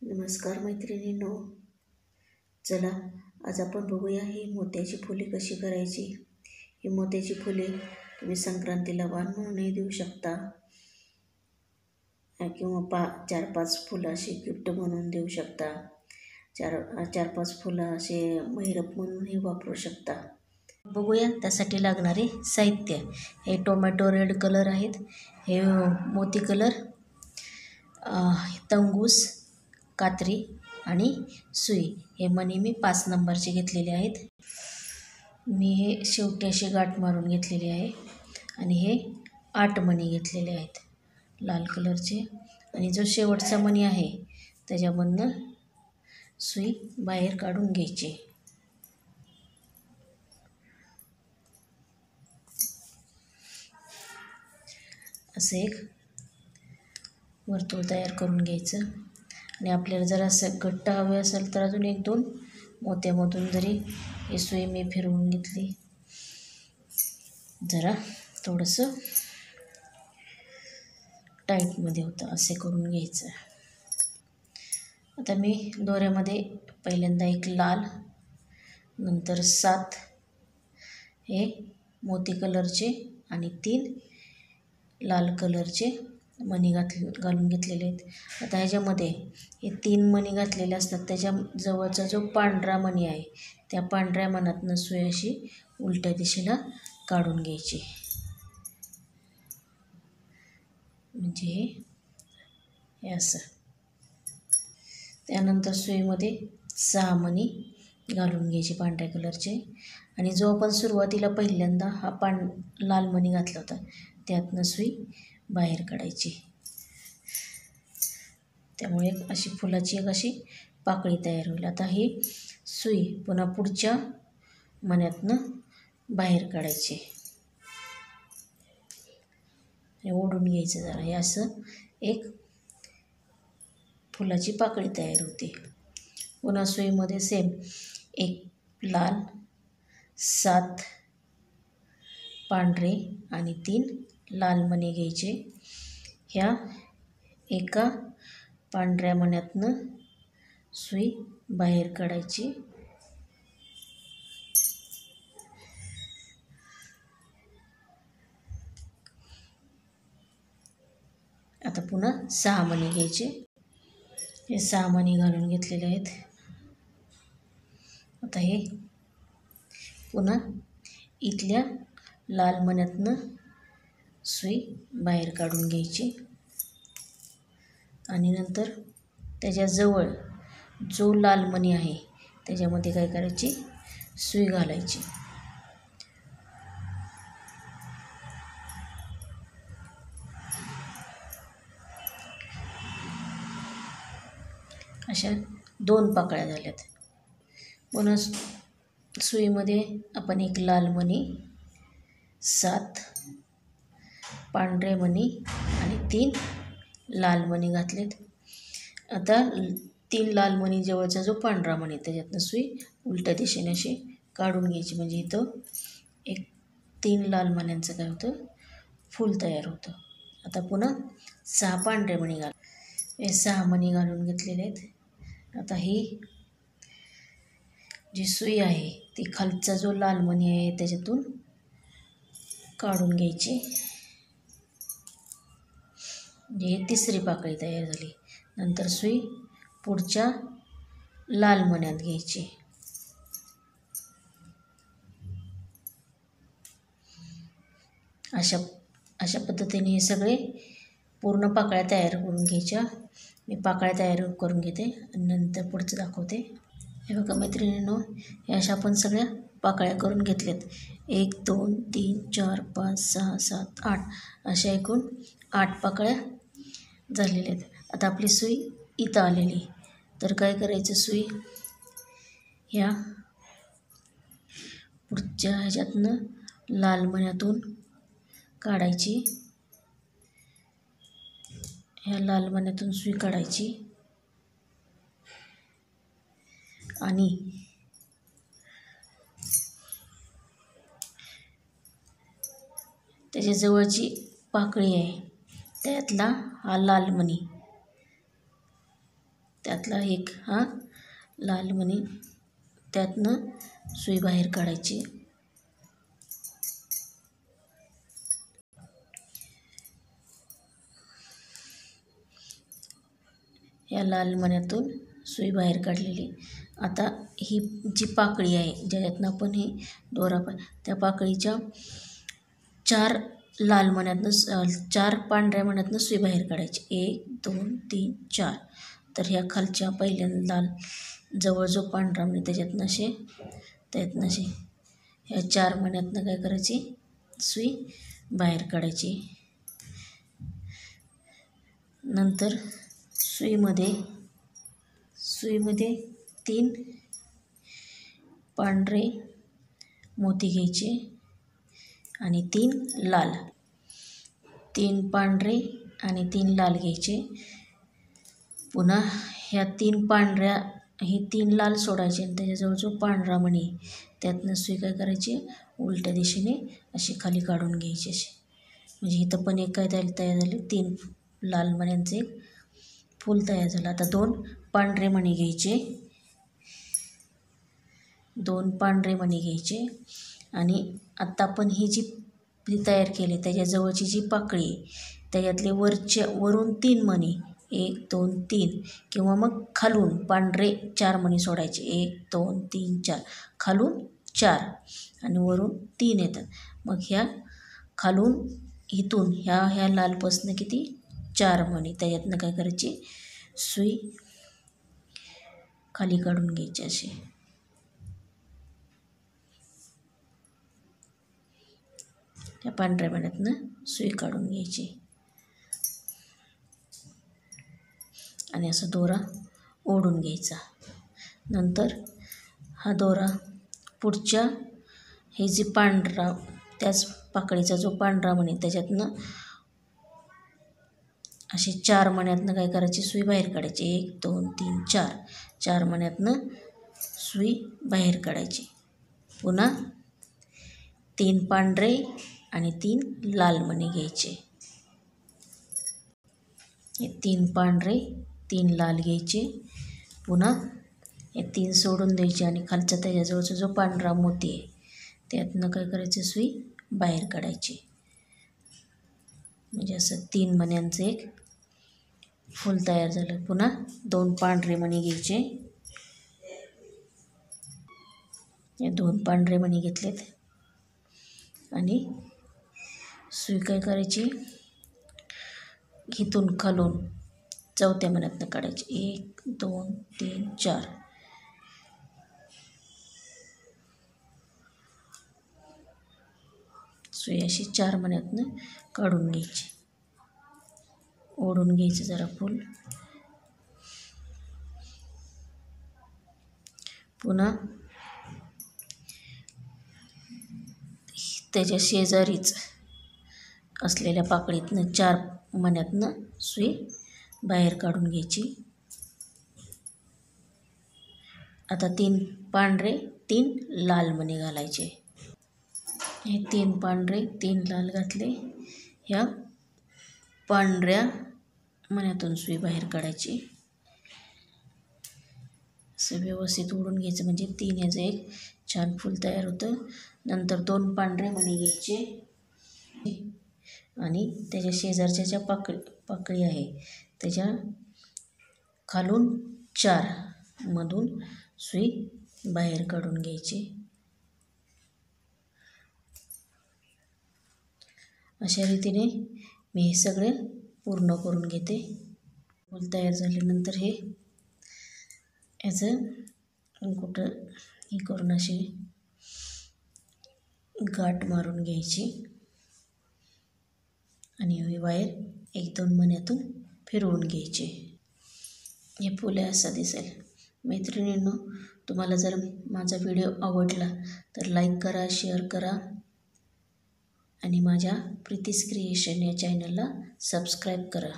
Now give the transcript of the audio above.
नमस्कार मैत्रिणींनो, चला आज आपण बघूया ही मोत्याची फुले कशी करायची। ही मोत्याची फुले तुम्ही संक्रांतीला वाण म्हणूनही देऊ शकता किंवा 4-5 फुलं अशी गिफ्ट म्हणून देऊ शकता। 4-5 फुलं असे महिरप म्हणूनही वापरू शकता। बघूया त्यासाठी लागणारे साहित्य। हे टोमॅटो रेड कलर आहेत, हे मोती कलर, तंगूस, कात्री आणि सुई। हे मणी मी 5 नंबरचे घेतलेले आहेत। मी हे शेवटी अशी गाठ मारून घेतलेली आहे आणि हे 8 मणी घेतलेले आहेत लाल कलरचे। आणि जो शेवटचा मणी आहे त्याच्यामधनं सुई बाहेर काढून घ्यायची। असं एक वर्तुळ तयार करून घ्यायचं आणि आपल्याला जर असं घट्ट हवे असेल तर अजून 1-2 मोत्यामधून जरी ही सुई मी फिरवून घेतली, जरा थोडंसं टाईटमध्ये होतं, असे करून घ्यायचं। आता मी दोऱ्यामध्ये पहिल्यांदा एक लाल, नंतर 7 हे मोती कलरचे आणि 3 लाल कलरचे मणी घालून घेतलेले आहेत। आता ह्याच्यामध्ये हे 3 मणी घातलेले असतात, त्याच्या जवळचा जो पांढरा मणी आहे त्या पांढऱ्या मणातनं सुई अशी उलट्या दिशेला काढून घ्यायची। म्हणजे हे असं। त्यानंतर सुईमध्ये 6 मणी घालून घ्यायचे पांढऱ्या कलरचे आणि जो आपण सुरुवातीला पहिल्यांदा हा लाल मणी घातला होता त्यातनं सुई बाहेर काढायची। त्यामुळे अशी फुलाची एक अशी पाकळी तयार होईल। आता ही सुई पुन्हा पुढच्या मण्यातनं बाहेर काढायची, ओढून घ्यायचं जरा। हे असं एक फुलाची पाकळी तयार होते। पुन्हा सुईमध्ये सेम एक लाल, 7 पांढरे आणि 3 लाल मणी घ्यायचे। ह्या एका पांढऱ्या मण्यातनं सुई बाहेर काढायची। आता पुन्हा 6 मणी घ्यायचे। हे 6 मणी घालून घेतलेले आहेत। आता हे पुन्हा इथल्या लाल मण्यातनं सुई बाहेर काढून घ्यायची आणि नंतर त्याच्याजवळ जो लाल मणी आहे त्याच्यामध्ये काय करायची, सुई घालायची। अशा 2 पाकळ्या झाल्यात। पुन्हा सुईमध्ये आपण एक लाल मणी, 7 पांढरे मणी आणि 3 लाल मणी घातलेत। आता 3 लाल मणी जवळचा जो पांढरा मणी त्याच्यातनं सुई उलट्या दिशेने अशी काढून घ्यायची। म्हणजे इथं एक 3 लाल मण्यांचं काय होतं, फूल तयार होतं। आता पुन्हा 6 पांढरे मणी हे 6 मणी घालून घेतलेले आहेत। आता ही जी सुई आहे ती खालचा जो लाल मणी आहे त्याच्यातून काढून घ्यायची। म्हणजे ही 3री पाकळी तयार झाली। नंतर सुई पुढच्या लाल मण्यात घ्यायची। अशा पद्धतीने हे सगळे पूर्ण पाकळ्या तयार करून घ्यायच्या। मी पाकळ्या तयार करून घेते आणि नंतर पुढचं दाखवते। हे बघा मैत्रिणींनो, हे अशा आपण सगळ्या पाकळ्या करून घेतल्यात। 1 2 3 4 5 6 7 8 अशा एकूण 8 पाकळ्या झालेल्या आहेत। आता आपली सुई इथं आलेली, तर काय करायचं, सुई ह्या पुढच्या ह्याच्यातनं लाल मण्यातून काढायची। ह्या लाल मण्यातून सुई काढायची आणि त्याच्या जवळची पाकळी आहे त्यातला हा लाल मणी त्यातला एक हा लाल मणी, त्यातनं सुई बाहेर काढायची. या लाल मण्यातून सुई बाहेर काढलेली. आता ही जी पाकळी आहे ज्याच्यातनं आपण ही दोरा त्या पाकळीच्या 4 लाल मण्यातनं 4 पांढऱ्या मण्यातनं सुई बाहेर काढायची. 1 2 3 4. तर ह्या खालच्या पहिल्या लाल जवळ जो पांढरा मणी त्याच्यातनं असे ह्या 4 मण्यातनं काय करायची, सुई बाहेर काढायची. नंतर सुईमध्ये 3 पांढरे मोती घ्यायचे आणि 3 लाल. 3 पांढरे आणि 3 लाल घ्यायचे. पुन्हा ह्या 3 पांढऱ्या ही 3 लाल सोडायचे आणि त्याच्याजवळ जो पांढरा मणी त्यातनं सुई काय करायची, उलट्या दिशेने अशी खाली काढून घ्यायची अशी. म्हणजे इथं पण एक काय तयार झाले, 3 लाल मण्यांचं एक फूल तयार झालं. आता 2 पांढरे मणी घ्यायचे, 2 पांढरे मणी घ्यायचे आणि आत्ता आपण ही जी तयार केली त्याच्याजवळची जी पाकळी आहे त्याच्यातले वरून 3 मणी 1 2 3 किंवा मग खालून पांढरे 4 मणी सोडायचे. 1 2 3 4. खालून 4 आणि वरून 3 येतात. मग ह्या खालून इथून ह्या लालपासनं किती 4 मणी त्याच्यातनं काय करायची, सुई खाली काढून घ्यायची अशी. त्या पांढऱ्या मण्यातनं सुई काढून घ्यायची आणि असा दोरा ओढून घ्यायचा. नंतर हा दोरा पुढच्या हे जे पांढरा त्याच पाकळीचा जो पांढरा मणी त्याच्यातनं असे 4 मण्यातनं काय करायची, सुई बाहेर काढायची. 1 2 3 4. 4 मण्यातनं सुई बाहेर काढायची. पुन्हा 3 पांढरे आणि 3 लाल मणी घ्यायचे. हे 3 पांढरे 3 लाल घ्यायचे. पुन्हा हे 3 सोडून द्यायचे आणि खालचा त्याच्याजवळचा जो पांढरा मोती आहे त्यातनं काय करायचं, सुई बाहेर काढायची. म्हणजे असं 3 मण्यांचं एक फूल तयार झालं. पुन्हा 2 पांढरे मणी घ्यायचे. हे 2 पांढरे मणी घेतलेत आणि सुई काय करायची, इथून खालून 4थ्या मण्यातनं काढायची. 1 2 3 4. सुई अशी 4 मण्यातनं काढून घ्यायची. ओढून घ्यायचं जरा फूल. पुन्हा त्याच्या शेजारीच असलेल्या पाकळीतनं 4 मण्यातनं सुई बाहेर काढून घ्यायची. आता 3 पांढरे 3 लाल मणी घालायचे. हे 3 पांढरे 3 लाल घातले. ह्या पांढऱ्या मण्यातून सुई बाहेर काढायची. असं व्यवस्थित ओढून घ्यायचं म्हणजे 3 याचं एक छान फूल तयार होतं. नंतर 2 पांढरे मणी घ्यायचे आणि त्याच्या शेजारच्या ज्या पाकळी आहे त्याच्या खालून 4 मधून सुई बाहेर काढून घ्यायची. अशा रीतीने मी हे सगळे पूर्ण करून घेते. फूल तयार झाल्यानंतर हे याचं कुठं हे करून अशी गाठ मारून घ्यायची आणि ही वायर 1-2 मण्यातून फिरवून घ्यायची. हे फुले असं दिसेल. मैत्रिणींनो, तुम्हाला जर माझा व्हिडिओ आवडला तर लाईक करा, शेअर करा आणि माझ्या प्रीतीज क्रिएशन या चॅनलला सबस्क्राईब करा.